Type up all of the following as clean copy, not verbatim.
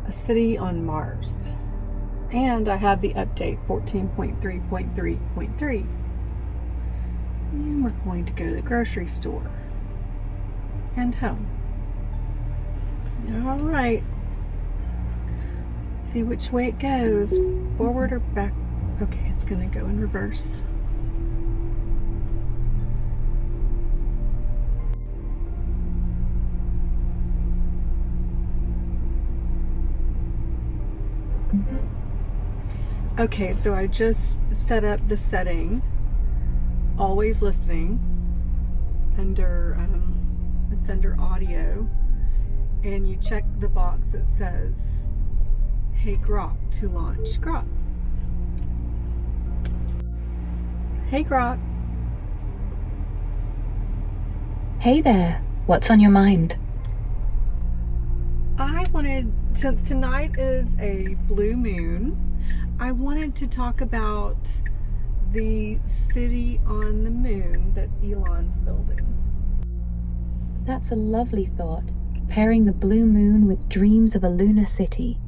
a city on Mars. And I have the update 14.3.3.3. And we're going to go to the grocery store and home. All right. See which way it goes, forward or back. Okay, it's going to go in reverse. Okay, so I just set up the setting, always listening, under, it's under audio, and you check the box that says, hey Grok, to launch Grok. Hey Grok. Hey there, what's on your mind? I wanted, since tonight is a blue moon, I wanted to talk about the city on the moon that Elon's building. That's a lovely thought, pairing the blue moon with dreams of a lunar city.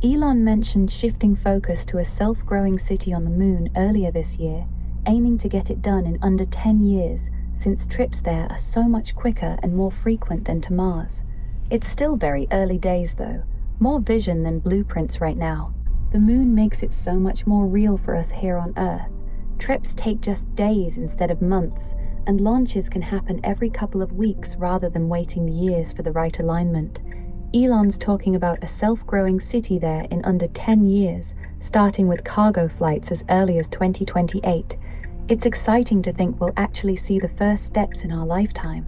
Elon mentioned shifting focus to a self-growing city on the moon earlier this year, aiming to get it done in under 10 years, since trips there are so much quicker and more frequent than to Mars. It's still very early days though, more vision than blueprints right now. The moon makes it so much more real for us here on Earth. Trips take just days instead of months, and launches can happen every couple of weeks rather than waiting years for the right alignment. Elon's talking about a self-growing city there in under 10 years, starting with cargo flights as early as 2028. It's exciting to think we'll actually see the first steps in our lifetime.